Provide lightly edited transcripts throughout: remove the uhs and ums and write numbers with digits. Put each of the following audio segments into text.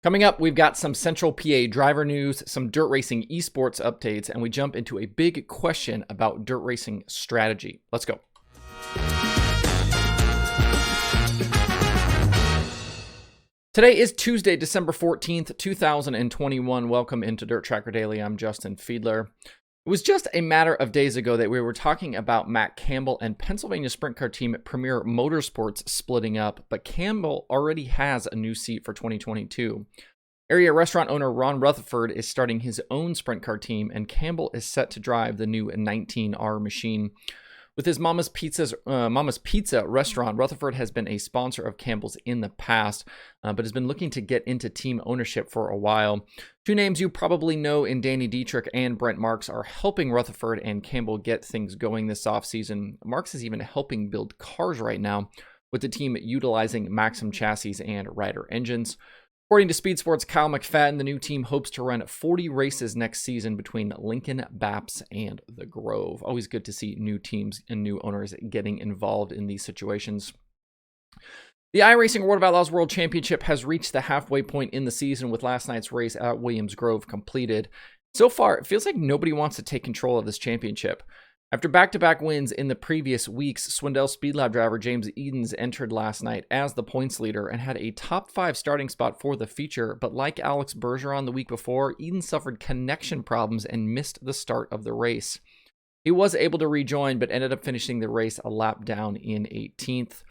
Coming up, we've got some Central PA driver news, some dirt racing esports updates, and we jump into a big question about dirt racing strategy. Let's go. Today is Tuesday, December 14th, 2021. Welcome into DIRTcar Daily. I'm Justin Fiedler. It was just a matter of days ago that we were talking about Matt Campbell and Pennsylvania sprint car team Premier Motorsports splitting up, but Campbell already has a new seat for 2022. Area restaurant owner Ron Rutherford is starting his own sprint car team, and Campbell is set to drive the new 19R machine. With his Mama's Pizza restaurant, Rutherford has been a sponsor of Campbell's in the past, but has been looking to get into team ownership for a while. Two names you probably know in Danny Dietrich and Brent Marks are helping Rutherford and Campbell get things going this offseason. Marks is even helping build cars right now, with the team utilizing Maxim chassis and Ryder engines. According to Speed Sports' Kyle McFadden, the new team hopes to run 40 races next season between Lincoln, Baps, and the Grove. Always good to see new teams and new owners getting involved in these situations. The iRacing World of Outlaws World Championship has reached the halfway point in the season, with last night's race at Williams Grove completed. So far, it feels like nobody wants to take control of this championship. After back-to-back wins in the previous weeks, Swindell Speed Lab driver James Edens entered last night as the points leader and had a top 5 starting spot for the feature, but like Alex Bergeron the week before, Edens suffered connection problems and missed the start of the race. He was able to rejoin, but ended up finishing the race a lap down in 18th.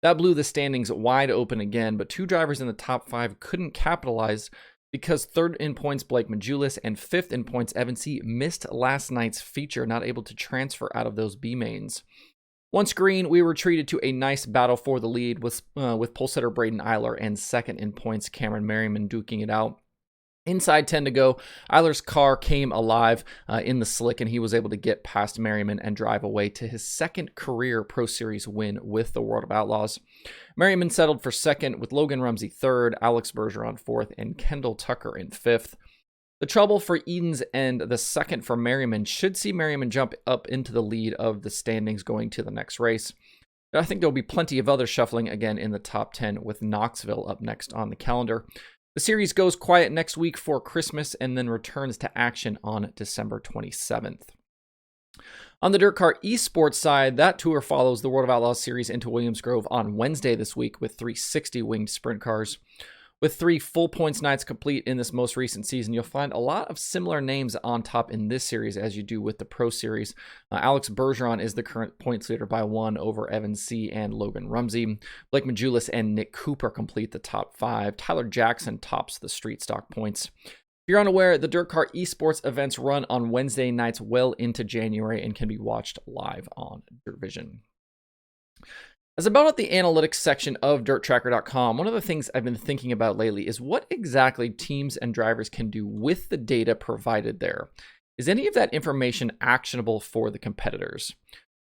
That blew the standings wide open again, but two drivers in the top 5 couldn't capitalize because third in points Blake Majulis and fifth in points Evan C. missed last night's feature, not able to transfer out of those B mains. Once green, we were treated to a nice battle for the lead with pole sitter Braden Eyler and second in points Cameron Merriman duking it out. Inside 10 to go, Eyler's car came alive in the slick, and he was able to get past Merriman and drive away to his second career Pro Series win with the World of Outlaws. Merriman settled for second, with Logan Rumsey third, Alex Bergeron fourth, and Kendall Tucker in fifth. The trouble for Edens and the second for Merriman should see Merriman jump up into the lead of the standings going to the next race. I think there'll be plenty of other shuffling again in the top 10, with Knoxville up next on the calendar. The series goes quiet next week for Christmas and then returns to action on December 27th. On the DIRTcar eSports side, that tour follows the World of Outlaws series into Williams Grove on Wednesday this week with 360 winged sprint cars. With 3 full points nights complete in this most recent season, you'll find a lot of similar names on top in this series as you do with the Pro Series. Alex Bergeron is the current points leader by 1 over Evan C. and Logan Rumsey. Blake Majulis and Nick Cooper complete the top 5. Tyler Jackson tops the street stock points. If you're unaware, the DIRTcar eSports events run on Wednesday nights well into January and can be watched live on DIRTVision. As about the analytics section of DIRTtracker.com, one of the things I've been thinking about lately is what exactly teams and drivers can do with the data provided there. Is any of that information actionable for the competitors?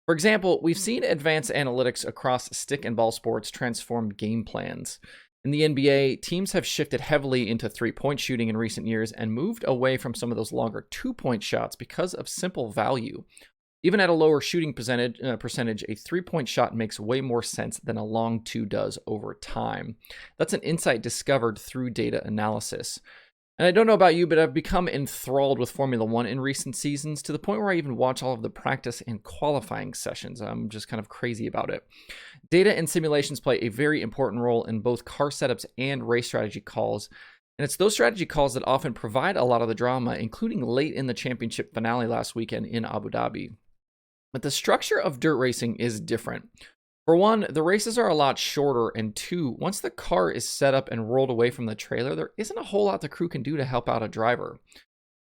For example, we've seen advanced analytics across stick and ball sports transform game plans. In the NBA, teams have shifted heavily into three-point shooting in recent years and moved away from some of those longer two-point shots because of simple value. Even at a lower shooting percentage, a three-point shot makes way more sense than a long two does over time. That's an insight discovered through data analysis. And I don't know about you, but I've become enthralled with Formula One in recent seasons to the point where I even watch all of the practice and qualifying sessions. I'm just kind of crazy about it. Data and simulations play a very important role in both car setups and race strategy calls. And it's those strategy calls that often provide a lot of the drama, including late in the championship finale last weekend in Abu Dhabi. But the structure of dirt racing is different. For one, the races are a lot shorter, and two, once the car is set up and rolled away from the trailer, there isn't a whole lot the crew can do to help out a driver.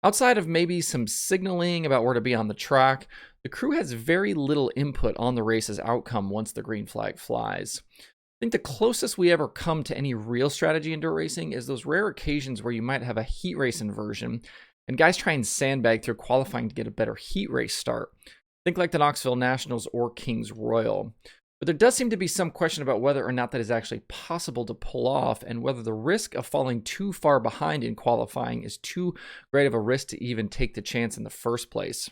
Outside of maybe some signaling about where to be on the track, the crew has very little input on the race's outcome once the green flag flies. I think the closest we ever come to any real strategy in dirt racing is those rare occasions where you might have a heat race inversion, and guys try and sandbag through qualifying to get a better heat race start. Think like the Knoxville Nationals or Kings Royal. But there does seem to be some question about whether or not that is actually possible to pull off, and whether the risk of falling too far behind in qualifying is too great of a risk to even take the chance in the first place.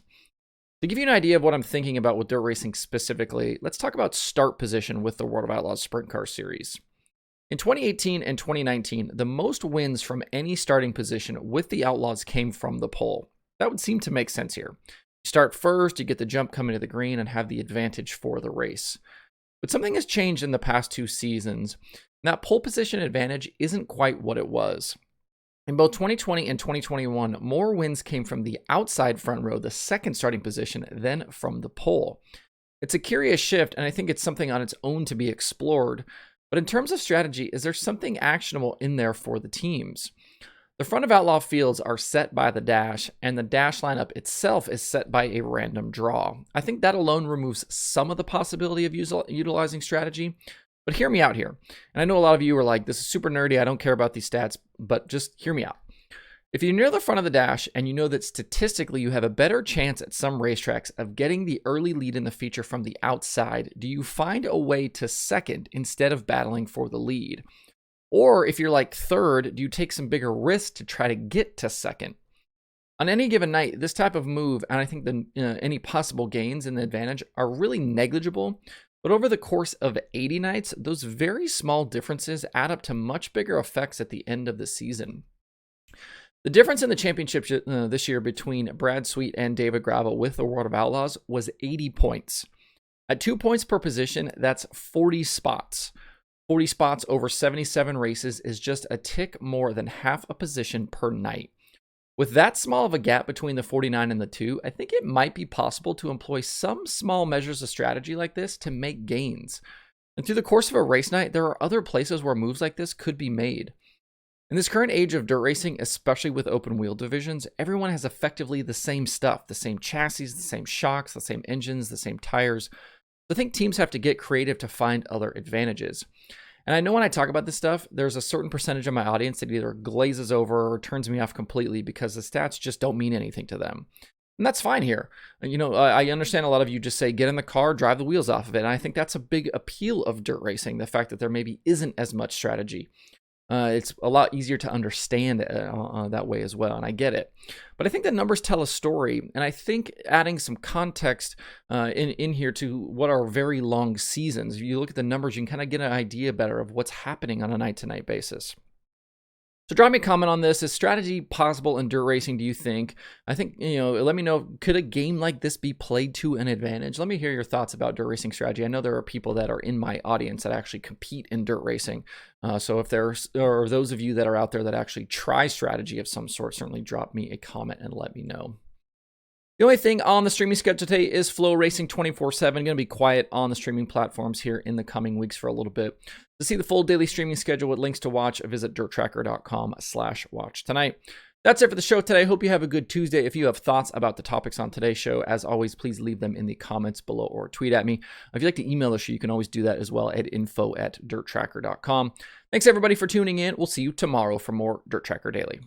To give you an idea of what I'm thinking about with dirt racing specifically, let's talk about start position with the World of Outlaws Sprint Car Series. In 2018 and 2019, the most wins from any starting position with the Outlaws came from the pole. That would seem to make sense here. You start first, you get the jump coming to the green and have the advantage for the race. But something has changed in the past 2 seasons. That pole position advantage isn't quite what it was. In both 2020 and 2021, more wins came from the outside front row, the second starting position, than from the pole. It's a curious shift, and I think it's something on its own to be explored. But in terms of strategy, is there something actionable in there for the teams? The front of Outlaw fields are set by the dash, and the dash lineup itself is set by a random draw. I think that alone removes some of the possibility of utilizing strategy. But hear me out here. And I know a lot of you are like, this is super nerdy, I don't care about these stats, but just hear me out. If you're near the front of the dash and you know that statistically you have a better chance at some racetracks of getting the early lead in the feature from the outside, do you find a way to second instead of battling for the lead? Or if you're like third, do you take some bigger risks to try to get to second? On any given night, this type of move, and I think any possible gains in the advantage are really negligible, but over the course of 80 nights, those very small differences add up to much bigger effects at the end of the season. The difference in the championship this year between Brad Sweet and David Gravel with the World of Outlaws was 80 points. At 2 points per position, that's 40 spots. 40 spots over 77 races is just a tick more than half a position per night. With that small of a gap between the 49 and the 2, I think it might be possible to employ some small measures of strategy like this to make gains. And through the course of a race night, there are other places where moves like this could be made. In this current age of dirt racing, especially with open wheel divisions, everyone has effectively the same stuff, the same chassis, the same shocks, the same engines, the same tires. I think teams have to get creative to find other advantages. And I know when I talk about this stuff, there's a certain percentage of my audience that either glazes over or turns me off completely because the stats just don't mean anything to them. And that's fine here. You know, I understand a lot of you just say, get in the car, drive the wheels off of it. And I think that's a big appeal of dirt racing, the fact that there maybe isn't as much strategy. It's a lot easier to understand that way as well, and I get it. But I think the numbers tell a story, and I think adding some context in here to what are very long seasons, if you look at the numbers, you can kind of get an idea better of what's happening on a night-to-night basis. So drop me a comment on this. Is strategy possible in dirt racing, do you think? I think, let me know, could a game like this be played to an advantage? Let me hear your thoughts about dirt racing strategy. I know there are people that are in my audience that actually compete in dirt racing. So if there are those of you that are out there that actually try strategy of some sort, certainly drop me a comment and let me know. The only thing on the streaming schedule today is Flow Racing 24/7. Going to be quiet on the streaming platforms here in the coming weeks for a little bit. To see the full daily streaming schedule with links to watch, visit DIRTtracker.com/watch tonight. That's it for the show today. Hope you have a good Tuesday. If you have thoughts about the topics on today's show, as always, please leave them in the comments below or tweet at me. If you'd like to email the show, you can always do that as well at info@DIRTtracker.com. Thanks everybody for tuning in. We'll see you tomorrow for more Dirt Tracker Daily.